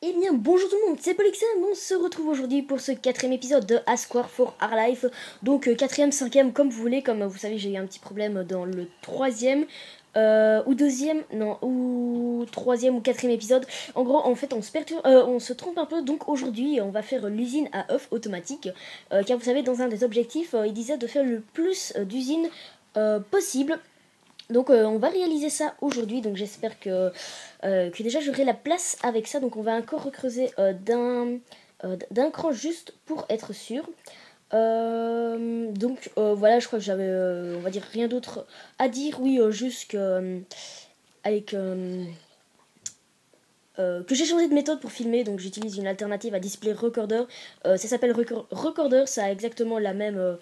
Eh bien bonjour tout le monde, c'est Polixem, on se retrouve aujourd'hui pour ce quatrième épisode de A Square for Our Life. Donc quatrième, cinquième, comme vous voulez, comme vous savez j'ai eu un petit problème dans le troisième, ou deuxième, non, ou troisième ou quatrième épisode. En gros en fait on se trompe un peu, donc aujourd'hui on va faire l'usine à œufs automatique. Car vous savez dans un des objectifs il disait de faire le plus d'usines possible. Donc on va réaliser ça aujourd'hui, donc j'espère que déjà j'aurai la place avec ça. Donc on va encore recreuser d'un cran juste pour être sûr. Voilà, je crois que j'avais, on va dire, rien d'autre à dire. Oui, juste avec, que j'ai changé de méthode pour filmer, donc j'utilise une alternative à Display Recorder. Ça s'appelle Recorder, ça a exactement la même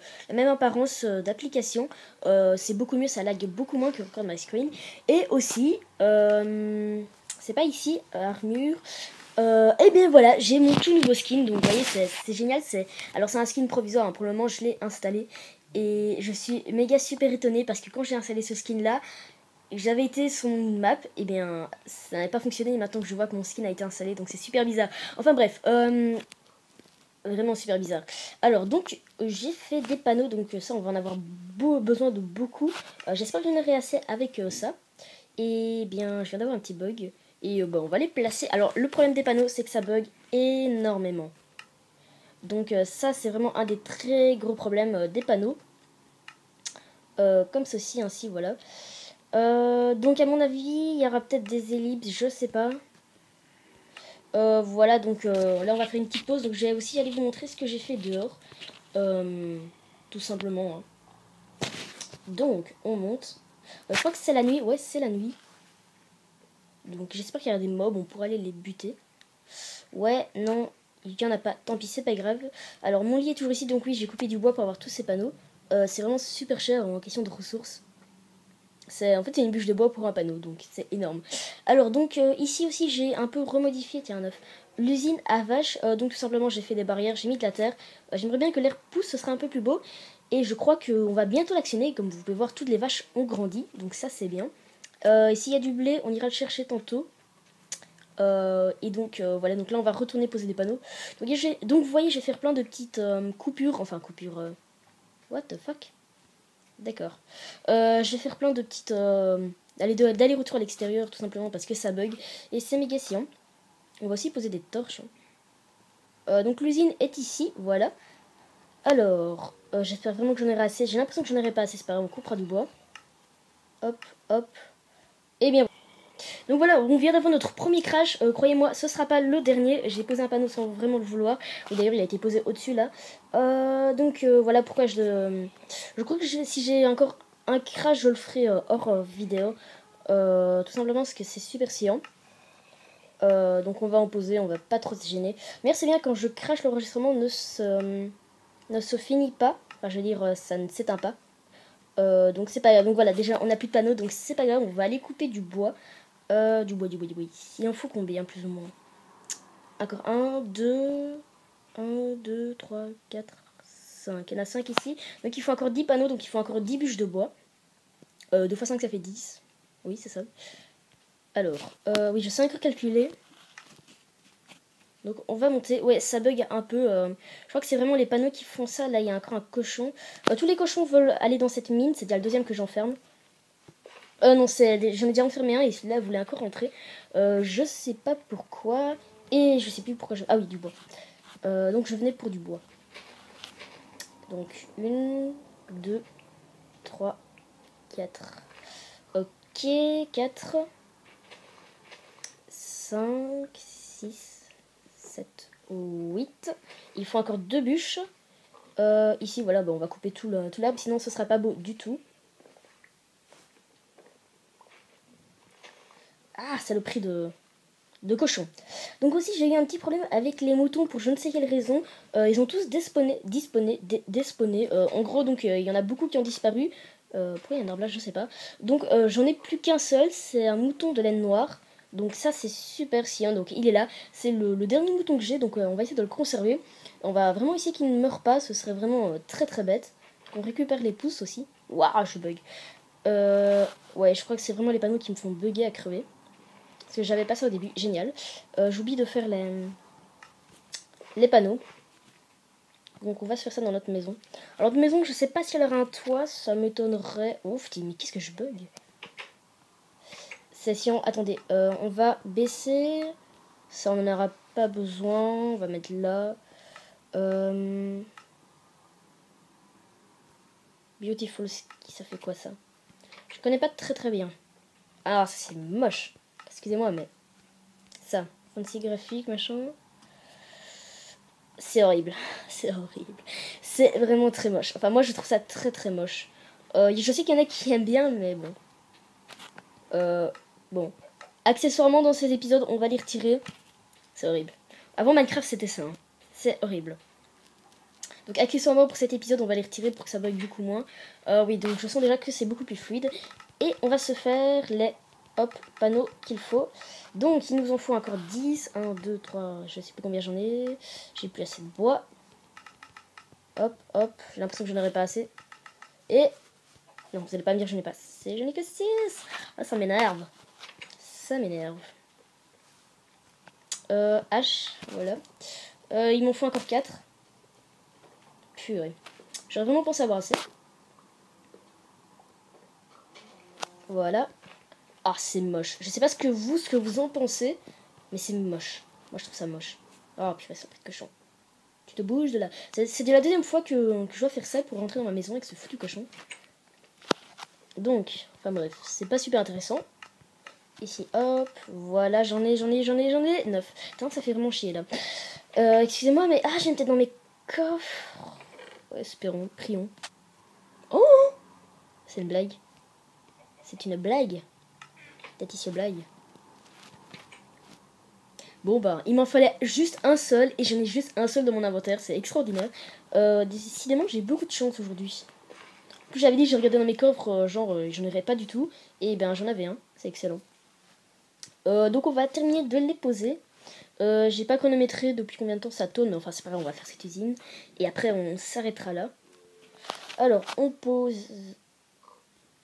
apparence d'application. C'est beaucoup mieux, ça lag beaucoup moins que Record My Screen. Et aussi, c'est pas ici, armure. Et bien voilà, j'ai mon tout nouveau skin, donc vous voyez, c'est génial. Alors c'est un skin provisoire, hein, pour le moment je l'ai installé. Et je suis méga super étonnée parce que quand j'ai installé ce skin là, j'avais été sur mon map, et bien ça n'avait pas fonctionné et maintenant que je vois que mon skin a été installé, donc c'est super bizarre. Enfin bref, vraiment super bizarre. Alors donc j'ai fait des panneaux, donc ça on va en avoir besoin de beaucoup. J'espère que j'en aurai assez avec ça. Et bien je viens d'avoir un petit bug et on va les placer. Alors le problème des panneaux c'est que ça bug énormément. Donc ça c'est vraiment un des très gros problèmes des panneaux. Comme ceci, ainsi, voilà. Donc à mon avis, il y aura peut-être des ellipses, je sais pas. Voilà, donc là on va faire une petite pause. Donc j'ai aussi aller vous montrer ce que j'ai fait dehors. Tout simplement. Hein. Donc on monte. Je crois que c'est la nuit, ouais c'est la nuit. Donc j'espère qu'il y a des mobs, on pourra aller les buter. Ouais, non, il n'y en a pas. Tant pis, c'est pas grave. Alors mon lit est toujours ici, donc oui, j'ai coupé du bois pour avoir tous ces panneaux. C'est vraiment super cher en question de ressources. En fait c'est une bûche de bois pour un panneau, donc c'est énorme. Alors donc ici aussi j'ai un peu remodifié, tiens un œuf, l'usine à vaches. Donc tout simplement j'ai fait des barrières, j'ai mis de la terre. J'aimerais bien que l'air pousse, ce serait un peu plus beau. Et je crois qu'on va bientôt l'actionner, comme vous pouvez voir toutes les vaches ont grandi, donc ça c'est bien. Et s'il y a du blé, on ira le chercher tantôt. Et donc voilà, donc là on va retourner poser des panneaux. Donc vous voyez, je vais faire plein de petites coupures, enfin coupures... what the fuck. D'accord. Je vais faire plein de petites d'aller-retour à l'extérieur, tout simplement parce que ça bug. Et c'est méga chiant. On va aussi poser des torches. Donc l'usine est ici, voilà. Alors, j'espère vraiment que j'en aurai assez. J'ai l'impression que j'en aurai pas assez, c'est pas grave, on coupera du bois. Hop, hop. Et bien. Donc voilà, on vient d'avoir notre premier crash. Croyez-moi, ce sera pas le dernier. J'ai posé un panneau sans vraiment le vouloir. D'ailleurs, il a été posé au-dessus là. Voilà pourquoi je crois que si j'ai encore un crash, je le ferai hors vidéo. Tout simplement parce que c'est super sciant. Donc on va en poser, on va pas trop se gêner. Mais c'est bien quand je crache, l'enregistrement ne se finit pas. Enfin, je veux dire, ça ne s'éteint pas. Donc c'est pas grave. Donc voilà, déjà on n'a plus de panneaux, donc c'est pas grave. On va aller couper du bois. Du bois. Il en faut combien, plus ou moins? Encore 1, 2, 3, 4, 5. Il y en a 5 ici. Donc il faut encore 10 panneaux, donc il faut encore 10 bûches de bois. 2 x 5, ça fait 10. Oui, c'est ça. Alors, oui, je sais encore calculer. Donc on va monter. Ouais, ça bug un peu. Je crois que c'est vraiment les panneaux qui font ça. Là, il y a encore un cochon. Tous les cochons veulent aller dans cette mine. C'est déjà le deuxième que j'enferme. Non, j'en ai déjà enfermé un et celui-là voulait encore rentrer. Je sais pas pourquoi. Et je sais plus pourquoi Ah oui, du bois. Donc je venais pour du bois. Donc 1, 2, 3, 4. Ok, 4, 5, 6, 7, 8. Il faut encore 2 bûches. Ici, voilà, on va couper tout l'arbre, sinon ce sera pas beau du tout. Ah, saloperie de cochon. Donc aussi j'ai eu un petit problème avec les moutons pour je ne sais quelle raison. Ils ont tous despawné. En gros, donc il y en a beaucoup qui ont disparu. Pourquoi il y a un arbre là, je sais pas. Donc j'en ai plus qu'un seul, c'est un mouton de laine noire. Donc ça c'est super sciant, donc il est là. C'est le dernier mouton que j'ai, donc on va essayer de le conserver. On va vraiment essayer qu'il ne meure pas, ce serait vraiment très très bête. On récupère les pousses aussi. Waouh, je bug. Ouais, je crois que c'est vraiment les panneaux qui me font bugger à crever. Parce que j'avais pas ça au début. Génial. J'oublie de faire les panneaux. Donc on va se faire ça dans notre maison. Alors notre maison, je sais pas si elle aura un toit, ça m'étonnerait. Ouf, mais qu'est-ce que je bug? Session, attendez, on va baisser. Ça on n'en aura pas besoin. On va mettre là. Beautiful Ski, ça fait quoi ça? Je connais pas très bien. Ah, ça c'est moche. Excusez-moi, mais ça, fancy graphique, machin. C'est horrible. C'est horrible. C'est vraiment très moche. Enfin, moi je trouve ça très moche. Je sais qu'il y en a qui aiment bien, mais bon. Bon. Accessoirement, dans ces épisodes, on va les retirer. C'est horrible. Avant Minecraft, c'était ça. Hein. C'est horrible. Donc, accessoirement, pour cet épisode, on va les retirer pour que ça bug beaucoup moins. Oui, donc je sens déjà que c'est beaucoup plus fluide. Et on va se faire les panneaux qu'il faut. Donc, il nous en faut encore 10. 1, 2, 3, je sais plus combien j'en ai. J'ai plus assez de bois. Hop, j'ai l'impression que je n'aurai pas assez. Et... non, vous allez pas me dire que je n'ai pas assez. Je n'ai que 6. Ah, ça m'énerve. Ça m'énerve. H, voilà. Il m'en faut encore 4. Purée. J'aurais vraiment pensé avoir assez. Voilà. Ah, c'est moche. Je sais pas ce que vous en pensez, mais c'est moche. Moi, je trouve ça moche. Oh, purée, c'est un petit cochon. Tu te bouges de là. C'est de la deuxième fois que je dois faire ça pour rentrer dans ma maison avec ce foutu cochon. Donc, enfin bref, c'est pas super intéressant. Ici, hop, voilà, j'en ai 9. Putain, ça fait vraiment chier là. Excusez-moi, mais ah, j'ai une tête dans mes coffres. Ouais, espérons, prions. Oh, c'est une blague. C'est une blague. Laetitia blague. Bon bah, il m'en fallait juste un seul et j'en ai juste un seul dans mon inventaire, c'est extraordinaire. Décidément, j'ai beaucoup de chance aujourd'hui. En plus, j'avais dit, j'ai regardé dans mes coffres, j'en aurais pas du tout. Et ben, j'en avais un, c'est excellent. Donc, on va terminer de les poser. J'ai pas chronométré depuis combien de temps ça tourne, mais enfin, c'est pas grave, on va faire cette usine. Et après, on s'arrêtera là. Alors, on pose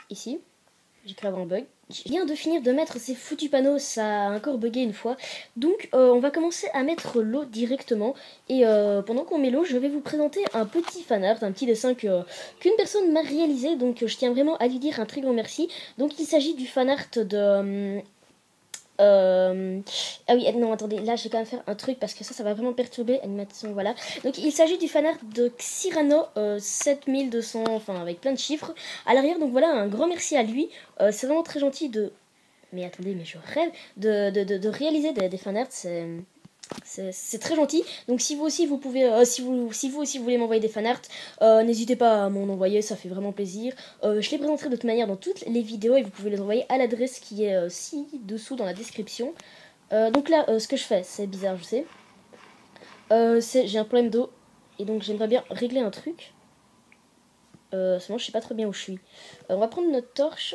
ici. J'ai créé un bug. Je viens de finir de mettre ces foutus panneaux, ça a encore bugué une fois. Donc on va commencer à mettre l'eau directement. Et pendant qu'on met l'eau, je vais vous présenter un petit fanart, un petit dessin qu'une personne m'a réalisé. Donc je tiens vraiment à lui dire un très grand merci. Donc il s'agit du fanart de... ah oui, non, attendez, là je vais quand même faire un truc parce que ça va vraiment perturber animation, voilà. Donc il s'agit du fanart de Xyrano 7200, enfin avec plein de chiffres à l'arrière, donc voilà, un grand merci à lui. C'est vraiment très gentil de... mais attendez, mais je rêve de réaliser des fanarts, c'est très gentil. Donc si vous aussi vous pouvez, si vous aussi vous voulez m'envoyer des fanarts, n'hésitez pas à m'en envoyer, ça fait vraiment plaisir. Je les présenterai de toute manière dans toutes les vidéos et vous pouvez les envoyer à l'adresse qui est ci-dessous dans la description. Donc là, ce que je fais, c'est bizarre, je sais. J'ai un problème d'eau et donc j'aimerais bien régler un truc. Seulement je sais pas très bien où je suis. On va prendre notre torche.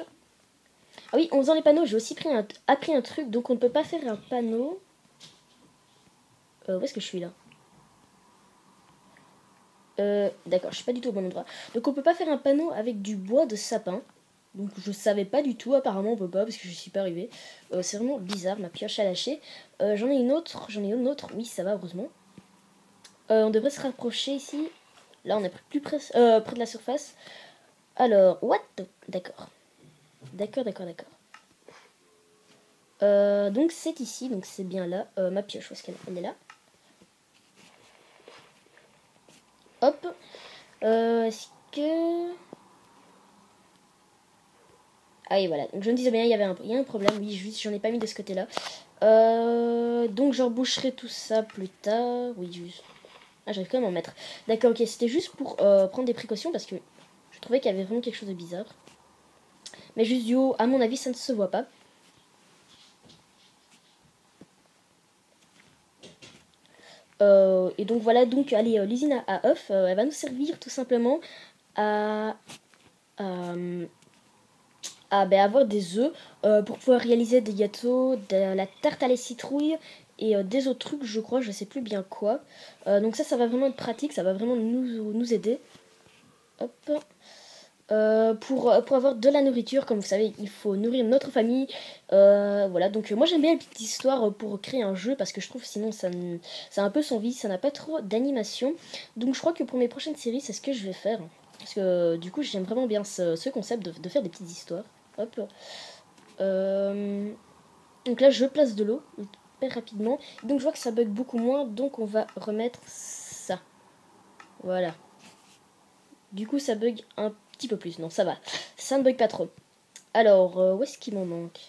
Ah oui, en faisant les panneaux, j'ai aussi appris un truc, donc on ne peut pas faire un panneau... où est-ce que je suis là? D'accord, je suis pas du tout au bon endroit. Donc on peut pas faire un panneau avec du bois de sapin. Donc je savais pas du tout, apparemment on peut pas parce que je suis pas arrivée. C'est vraiment bizarre, ma pioche a lâché. J'en ai une autre, oui ça va heureusement. On devrait se rapprocher ici. Là on est plus près de la surface. Alors, what? D'accord. D'accord. Donc c'est ici, donc c'est bien là. Ma pioche, où est-ce qu'elle est? Elle est là. Hop. Est-ce que... ah oui, voilà. Donc je me disais bien, il y a un problème. Oui, juste, j'en ai pas mis de ce côté-là. Donc j'emboucherai tout ça plus tard. Oui, juste... ah, j'arrive quand même à en mettre. D'accord, ok. C'était juste pour prendre des précautions parce que je trouvais qu'il y avait vraiment quelque chose de bizarre. Mais juste du haut, à mon avis, ça ne se voit pas. Et donc voilà, donc allez, l'usine à œufs, elle va nous servir tout simplement à avoir des œufs pour pouvoir réaliser des gâteaux, de la tarte à la citrouille et des autres trucs, je crois, je sais plus bien quoi. Donc ça va vraiment être pratique, ça va vraiment nous aider. Hop. pour avoir de la nourriture. Comme vous savez, il faut nourrir notre famille. Voilà, donc moi j'aime bien les petites histoires pour créer un jeu parce que je trouve sinon ça a un peu son vie, ça n'a pas trop d'animation. Donc je crois que pour mes prochaines séries, c'est ce que je vais faire. Parce que du coup, j'aime vraiment bien ce concept de faire des petites histoires. Hop. Donc là, je place de l'eau hyper rapidement. Donc je vois que ça bug beaucoup moins, donc on va remettre ça. Voilà. Du coup, ça bug un petit peu plus. Non, ça va. Ça ne bug pas trop. Alors, où est-ce qu'il m'en manque?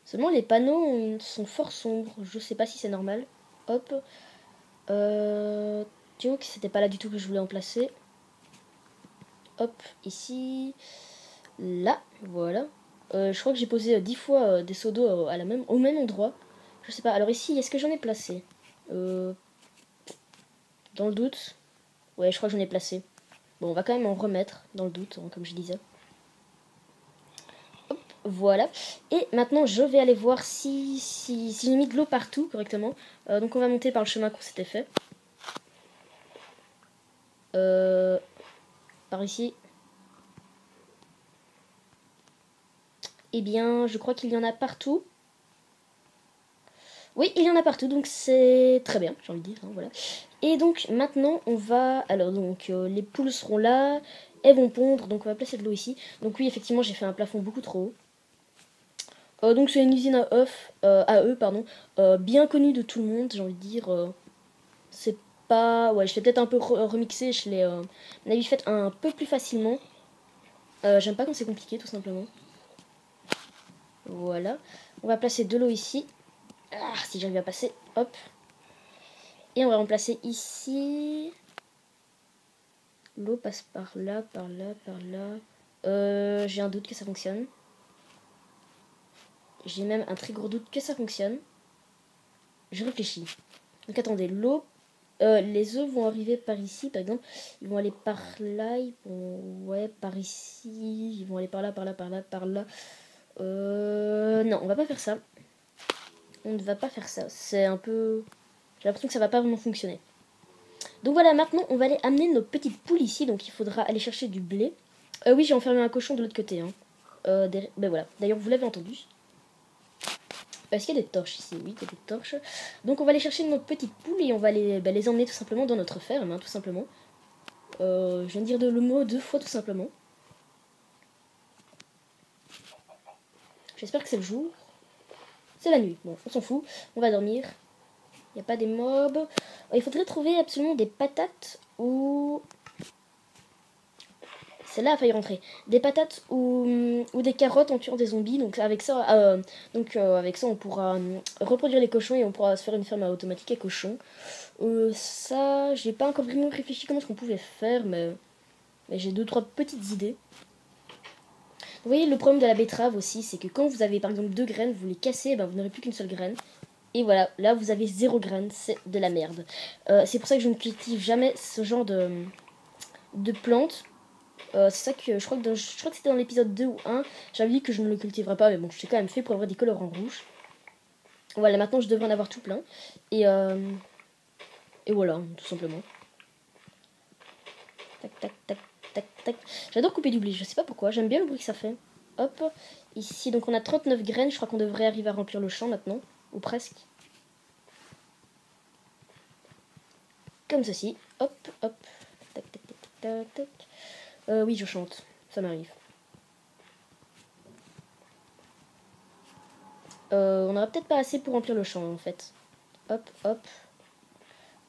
Seulement, les panneaux sont fort sombres. Je sais pas si c'est normal. Hop. Donc, c'était pas là du tout que je voulais en placer. Hop, ici. Là, voilà. Je crois que j'ai posé 10 fois des seaux d'eau au même endroit. Je sais pas. Alors ici, est-ce que j'en ai placé dans le doute. Ouais, je crois que j'en ai placé. Bon, on va quand même en remettre dans le doute, hein, comme je disais. Hop, voilà. Et maintenant, je vais aller voir si j'ai mis de l'eau partout correctement. Donc on va monter par le chemin qu'on s'était fait. Par ici. Eh bien, je crois qu'il y en a partout. Oui, il y en a partout, donc c'est très bien, j'ai envie de dire, hein, voilà. Et donc maintenant, on va... Alors donc, les poules seront là, elles vont pondre, donc on va placer de l'eau ici. Donc oui, effectivement, j'ai fait un plafond beaucoup trop haut. Donc c'est une usine à eux, pardon, bien connue de tout le monde, j'ai envie de dire. C'est pas... Ouais, je l'ai peut-être un peu remixé, je l'ai, à mon avis, fait un peu plus facilement. J'aime pas quand c'est compliqué, tout simplement. Voilà. On va placer de l'eau ici. Ah, si j'arrive à passer, hop. Et on va remplacer ici. L'eau passe par là, par là, par là. J'ai un doute que ça fonctionne. J'ai même un très gros doute que ça fonctionne. Je réfléchis. Donc attendez, l'eau... les œufs vont arriver par ici, par exemple. Ils vont aller par là, ils vont... Ouais, par ici. Ils vont aller par là, par là, par là, par là. Non, on va pas faire ça. On ne va pas faire ça. C'est un peu... J'ai l'impression que ça va pas vraiment fonctionner. Donc voilà, maintenant, on va aller amener nos petites poules ici. Donc il faudra aller chercher du blé. Oui, j'ai enfermé un cochon de l'autre côté. Hein. Ben voilà. D'ailleurs, vous l'avez entendu. Est-ce qu'il y a des torches ici? Oui, il y a des torches. Donc on va aller chercher nos petites poules et on va les emmener tout simplement dans notre ferme, hein, tout simplement. Je viens de dire le mot 2 fois, tout simplement. J'espère que c'est le jour. C'est la nuit. Bon, on s'en fout. On va dormir. Il n'y a pas des mobs. Il faudrait trouver absolument des patates ou... C'est là, il failli rentrer. Des patates ou des carottes en tuant des zombies. Donc avec ça, avec ça on pourra reproduire les cochons et on pourra se faire une ferme automatique à cochons. Ça, j'ai pas encore vraiment réfléchi comment est-ce qu'on pouvait faire, mais j'ai 2-3 petites idées. Vous voyez, le problème de la betterave aussi, c'est que quand vous avez par exemple 2 graines, vous les cassez, ben, vous n'aurez plus qu'une seule graine. Et voilà, là vous avez 0 graine, c'est de la merde. C'est pour ça que je ne cultive jamais ce genre de plantes. C'est ça que je crois que c'était dans l'épisode 2 ou 1. J'avais dit que je ne le cultiverais pas, mais bon, je l'ai quand même fait pour avoir des colorants rouges. Voilà, maintenant je devrais en avoir tout plein. Et voilà, tout simplement. Tac, tac, tac, tac, tac. J'adore couper du blé, je sais pas pourquoi, j'aime bien le bruit que ça fait. Hop, ici, donc on a 39 graines, je crois qu'on devrait arriver à remplir le champ maintenant, ou presque. Comme ceci, hop, hop, tac, tac, tac, tac, tac. Oui, je chante, ça m'arrive. On n'aura peut-être pas assez pour remplir le champ en fait. Hop, hop,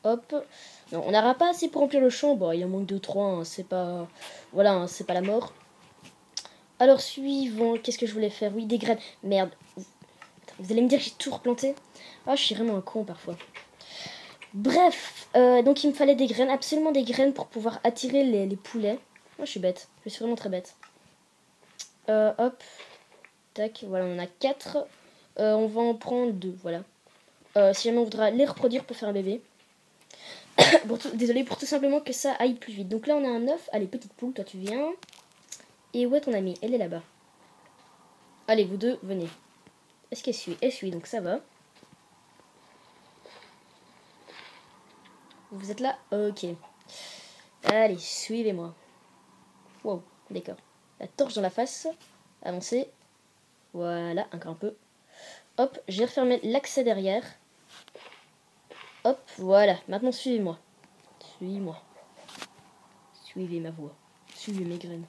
hop. Non, on n'aura pas assez pour remplir le champ. Bon, il en manque 2-3, hein, c'est pas... Voilà, hein, c'est pas la mort. Alors, suivant, qu'est-ce que je voulais faire? Oui, des graines. Merde. Vous allez me dire que j'ai tout replanté? Ah, je suis vraiment un con parfois. Bref, donc il me fallait des graines, absolument des graines pour pouvoir attirer les poulets. Moi, je suis bête. Je suis vraiment très bête. Hop. Tac, voilà, on en a 4. On va en prendre 2, voilà. Si jamais on voudra les reproduire pour faire un bébé. Désolé, pour tout simplement que ça aille plus vite. Donc là, on a un œuf. Allez, petite poule, toi tu viens. Et où est ton amie? Elle est là-bas. Allez, vous deux, venez. Est-ce qu'elle suit? Elle suit, donc ça va. Vous êtes là? Ok. Allez, suivez-moi. Wow. D'accord. La torche dans la face. Avancer. Voilà, encore un peu. Hop, j'ai refermé l'accès derrière. Hop, voilà. Maintenant, suivez-moi. Suivez-moi. Suivez ma voix. Suivez mes graines.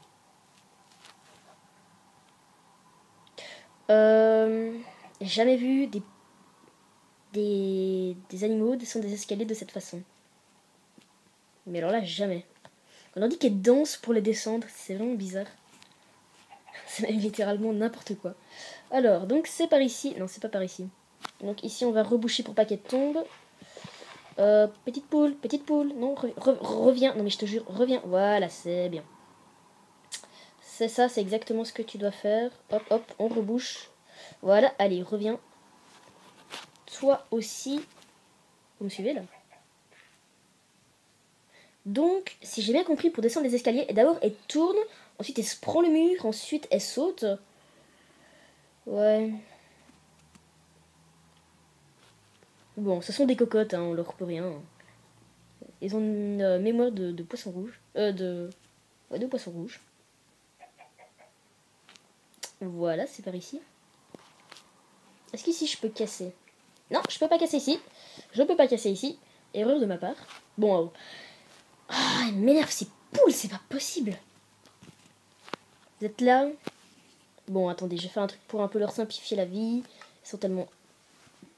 J'ai jamais vu des animaux descendre des escaliers de cette façon. Mais alors là, jamais. On leur dit qu'elle danse pour les descendre. C'est vraiment bizarre. C'est même littéralement n'importe quoi. Alors, donc c'est par ici. Non, c'est pas par ici. Donc ici, on va reboucher pour pas qu'elle tombe. Petite poule, petite poule. Non, reviens. Non, mais je te jure, reviens. Voilà, c'est bien. C'est ça, c'est exactement ce que tu dois faire. Hop, hop, on rebouche. Voilà, allez, reviens. Toi aussi. Vous me suivez là? Donc, si j'ai bien compris, pour descendre les escaliers, d'abord elle tourne, ensuite elle se prend le mur, ensuite elle saute. Ouais. Bon, ce sont des cocottes, hein, on leur peut rien. Ils ont une mémoire de poisson rouge. Ouais, de poisson rouge. Voilà, c'est par ici. Est-ce qu'ici je peux casser? Non, je peux pas casser ici. Je peux pas casser ici. Erreur de ma part. Bon, ah, elle m'énerve ces poules, c'est pas possible. Vous êtes là? Bon, attendez, je vais faire un truc pour un peu leur simplifier la vie. Ils sont tellement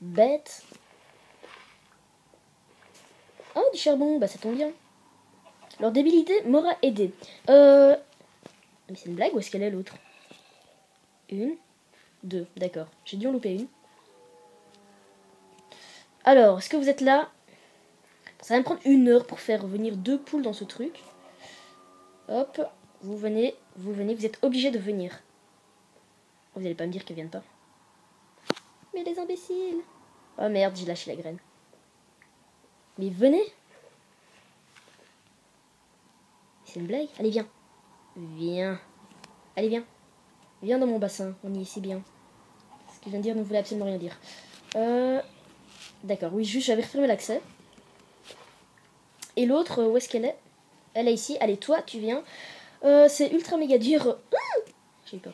bêtes. Oh, du charbon, bah ça tombe bien. Leur débilité m'aura aidé. Mais c'est une blague ou est-ce qu'elle est l'autre? Une, deux, d'accord. J'ai dû en louper une. Alors, est-ce que vous êtes là? Ça va me prendre 1 heure pour faire venir 2 poules dans ce truc. Hop, vous venez, vous êtes obligés de venir. Vous n'allez pas me dire qu'elles viennent pas. Mais les imbéciles. Oh merde, j'ai lâché la graine. Mais venez. C'est une blague? Allez, viens. Viens. Allez, viens. Viens dans mon bassin, on y est si bien. Ce que je viens de dire ne voulait absolument rien dire. D'accord, oui, juste j'avais refermé l'accès. Et l'autre, où est-ce qu'elle est? Elle est ici. Allez, toi, tu viens. C'est ultra méga dur. J'ai eu peur.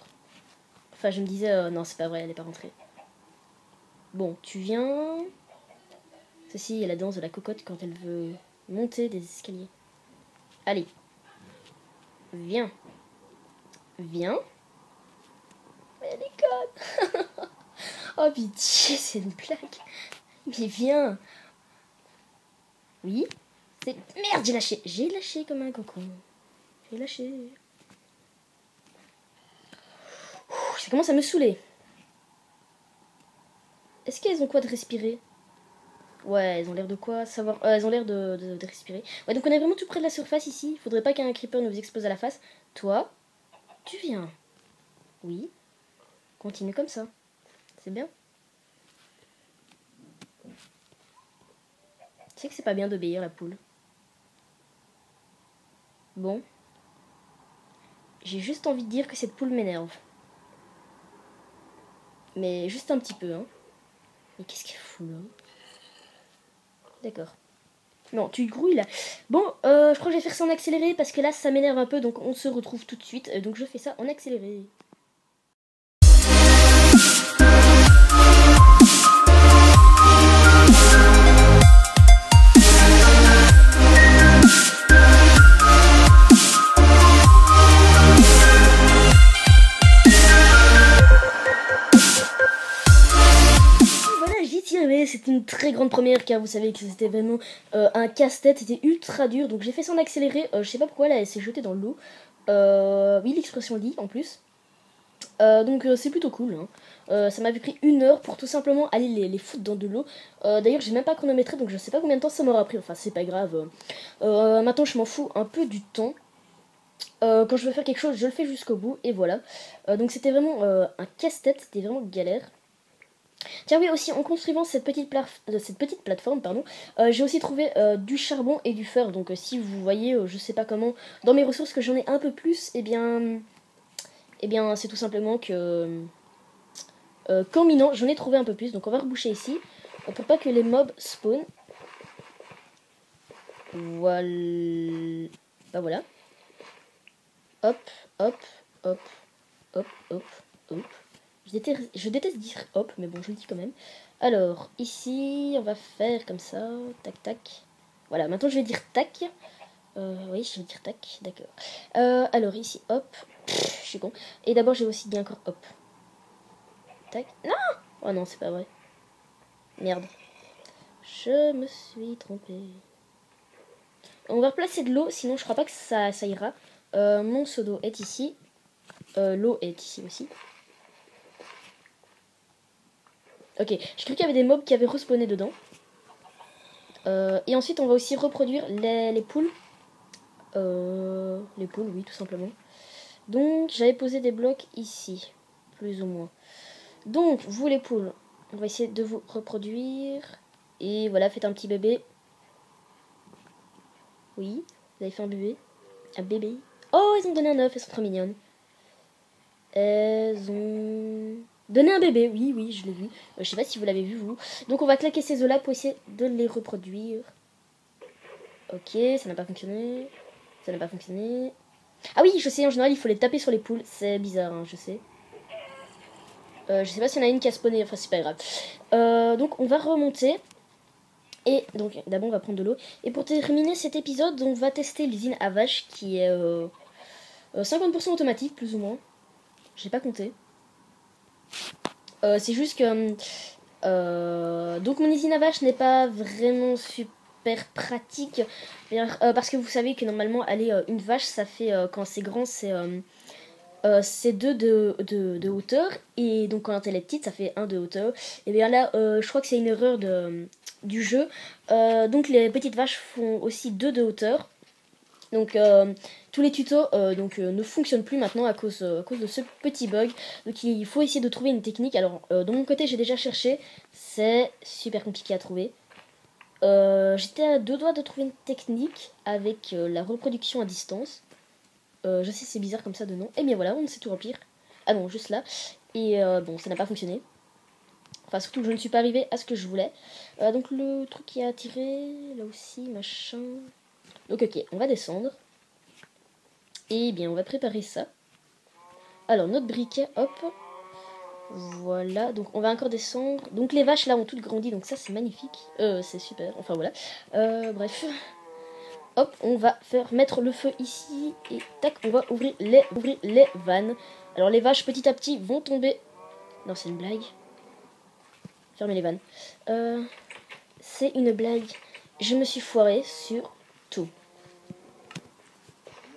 Enfin, je me disais, non, c'est pas vrai, elle est pas rentrée. Bon, tu viens. Ceci est la danse de la cocotte quand elle veut monter des escaliers. Allez. Viens. Viens. Mais elle est conne. Oh pitié, c'est une blague. Mais viens. Oui. C'est... Merde, j'ai lâché. J'ai lâché comme un cocon. J'ai lâché. Ouh, ça commence à me saouler. Est-ce qu'elles ont quoi de respirer? Ouais, elles ont l'air de quoi savoir. Elles ont l'air de respirer. Ouais, donc on est vraiment tout près de la surface ici. Il faudrait pas qu'un creeper nous explose à la face. Toi, tu viens. Oui. Continue comme ça. C'est bien. Tu sais que c'est pas bien d'obéir la poule. Bon. J'ai juste envie de dire que cette poule m'énerve. Mais juste un petit peu, hein. Mais qu'est-ce qu'elle fout là? D'accord. Non, tu grouilles là. Bon, je crois que je vais faire ça en accéléré parce que là, ça m'énerve un peu. Donc, on se retrouve tout de suite. Donc, je fais ça en accéléré. C'était une très grande première car vous savez que c'était vraiment un casse-tête, c'était ultra dur, donc j'ai fait ça en accéléré, je sais pas pourquoi là elle s'est jetée dans l'eau, oui l'expression dit en plus, donc c'est plutôt cool, hein. Ça m'avait pris 1 heure pour tout simplement aller les foutre dans de l'eau, d'ailleurs j'ai même pas chronométré donc je sais pas combien de temps ça m'aura pris, enfin c'est pas grave, maintenant je m'en fous un peu du temps. Quand je veux faire quelque chose je le fais jusqu'au bout et voilà, donc c'était vraiment un casse-tête, c'était vraiment galère. Tiens oui aussi en construisant cette petite plateforme pardon, j'ai aussi trouvé du charbon et du fer, donc si vous voyez je sais pas comment dans mes ressources que j'en ai un peu plus, et bien c'est tout simplement que qu'en minant j'en ai trouvé un peu plus, donc on va reboucher ici pour pas que les mobs spawn. Voilà, bah voilà. Hop, hop, hop, hop, hop, hop. Je déteste dire hop, mais bon, je le dis quand même. Alors, ici, on va faire comme ça. Tac, tac. Voilà, maintenant je vais dire tac. Oui, je vais dire tac, d'accord. Alors, ici, hop. Pff, je suis con. Et d'abord, je vais aussi dire encore hop. Tac. Non! Oh non, c'est pas vrai. Merde. Je me suis trompée. On va replacer de l'eau, sinon je crois pas que ça ira. Mon seau d'eau est ici. L'eau est ici aussi. Ok, j'ai cru qu'il y avait des mobs qui avaient respawné dedans. Et ensuite, on va aussi reproduire les poules. Les poules, oui, tout simplement. Donc, j'avais posé des blocs ici, plus ou moins. Donc, vous les poules, on va essayer de vous reproduire. Et voilà, faites un petit bébé. Oui, vous avez fait un bébé. Un bébé. Oh, ils ont donné un œuf, elles sont trop mignonnes. Elles ont donné un bébé, oui, oui, je l'ai vu. Je sais pas si vous l'avez vu, vous. Donc, on va claquer ces œufs-là pour essayer de les reproduire. Ok, ça n'a pas fonctionné. Ça n'a pas fonctionné. Ah oui, je sais, en général, il faut les taper sur les poules. C'est bizarre, hein, je sais. Je sais pas s'il y en a une qui a spawné, enfin, c'est pas grave. Donc, on va remonter. Et donc, d'abord, on va prendre de l'eau. Et pour terminer cet épisode, on va tester l'usine à vaches qui est 50% automatique, plus ou moins. J'ai pas compté. C'est juste que... donc, mon usine à vaches n'est pas vraiment super pratique. Parce que vous savez que normalement, aller une vache, ça fait, quand c'est grand, c'est 2 de hauteur. Et donc, quand elle est petite, ça fait 1 de hauteur. Et bien là, je crois que c'est une erreur du jeu. Donc, les petites vaches font aussi 2 de hauteur. Donc tous les tutos ne fonctionnent plus maintenant à cause de ce petit bug. Donc il faut essayer de trouver une technique. Alors de mon côté j'ai déjà cherché, c'est super compliqué à trouver. J'étais à 2 doigts de trouver une technique avec la reproduction à distance. Je sais c'est bizarre comme ça de nom. Et bien voilà, on sait tout remplir. Ah non, juste là. Et bon, ça n'a pas fonctionné. Enfin surtout que je ne suis pas arrivée à ce que je voulais. Donc le truc qui a attiré, là aussi, machin. Donc ok, on va descendre. Et bien, on va préparer ça. Alors, notre briquet, hop. Voilà, donc on va encore descendre. Donc les vaches là ont toutes grandi, donc ça c'est magnifique. C'est super, enfin voilà. Bref. Hop, on va faire mettre le feu ici. Et tac, on va ouvrir les vannes. Alors les vaches petit à petit vont tomber. Non, c'est une blague. Fermez les vannes. C'est une blague. Je me suis foirée sur tout.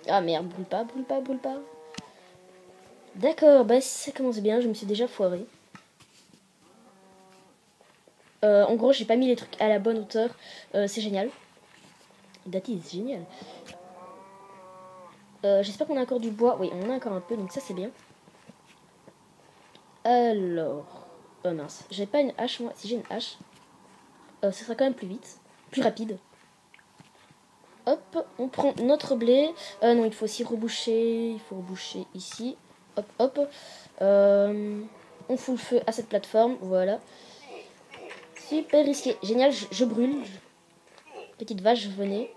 Ah merde, brûle pas, brûle pas, brûle pas. D'accord, bah ça commence bien, je me suis déjà foirée. En gros, j'ai pas mis les trucs à la bonne hauteur. C'est génial. That is génial. J'espère qu'on a encore du bois. Oui, on en a encore un peu, donc ça c'est bien. Alors... Oh mince, j'ai pas une hache moi. Si j'ai une hache, ce sera quand même plus vite. Plus rapide. Hop, on prend notre blé. Non, il faut aussi reboucher. Il faut reboucher ici. Hop, hop. On fout le feu à cette plateforme. Voilà. Super risqué. Génial, je brûle. Petite vache, venez.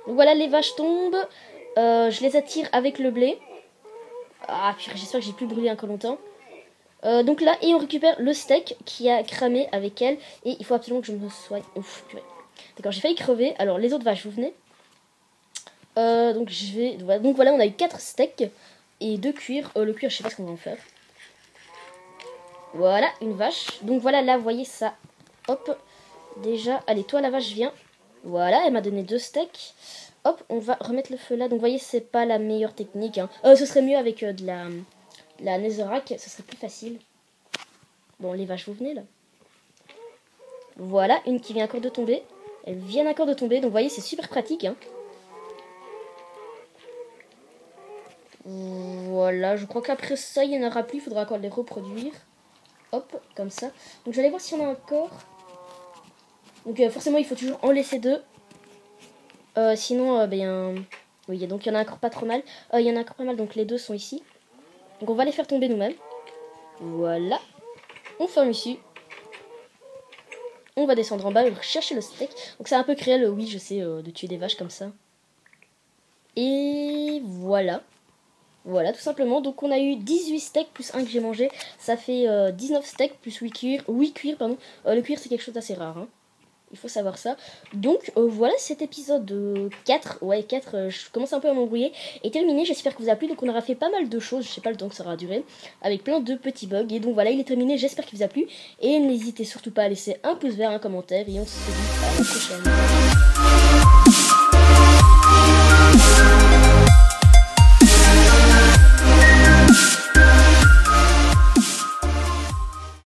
Donc voilà, les vaches tombent. Je les attire avec le blé. Ah, purée, j'espère que j'ai plus brûlé encore longtemps. Donc là, et on récupère le steak qui a cramé avec elle. Et il faut absolument que je me soigne. Ouf, purée. D'accord, j'ai failli crever. Alors, les autres vaches, vous venez. Donc, je vais... Donc voilà, on a eu 4 steaks et 2 cuirs. Le cuir, je sais pas ce qu'on va en faire. Voilà, une vache. Donc voilà, là, vous voyez ça. Hop. Déjà, allez, toi, la vache, viens. Voilà, elle m'a donné 2 steaks. Hop, on va remettre le feu là. Donc, vous voyez, c'est pas la meilleure technique. Hein. Ce serait mieux avec de la netherrack. Ce serait plus facile. Bon, les vaches, vous venez là. Voilà, une qui vient encore de tomber. Elles viennent encore de tomber. Donc, vous voyez, c'est super pratique. Hein. Voilà, je crois qu'après ça, il n'y en aura plus. Il faudra encore les reproduire. Hop, comme ça. Donc, je vais aller voir s'il y en a encore. Donc, forcément, il faut toujours en laisser 2. Sinon, oui, donc il y en a encore pas trop mal. Il y en a encore pas mal, donc les 2 sont ici. Donc on va les faire tomber nous-mêmes. Voilà. On ferme ici. On va descendre en bas et chercher le steak. Donc c'est un peu créel, oui, je sais, de tuer des vaches comme ça. Et voilà. Voilà, tout simplement. Donc on a eu 18 steaks plus 1 que j'ai mangé. Ça fait 19 steaks plus 8 cuirs. 8 cuirs, pardon. Le cuir, c'est quelque chose d'assez rare. Hein. Il faut savoir ça. Donc voilà, cet épisode 4, ouais 4, je commence un peu à m'embrouiller, est terminé. J'espère que vous a plu. Donc on aura fait pas mal de choses, je sais pas le temps que ça aura duré, avec plein de petits bugs. Et donc voilà, il est terminé, j'espère qu'il vous a plu. Et n'hésitez surtout pas à laisser un pouce vert, un commentaire. Et on se dit à la prochaine.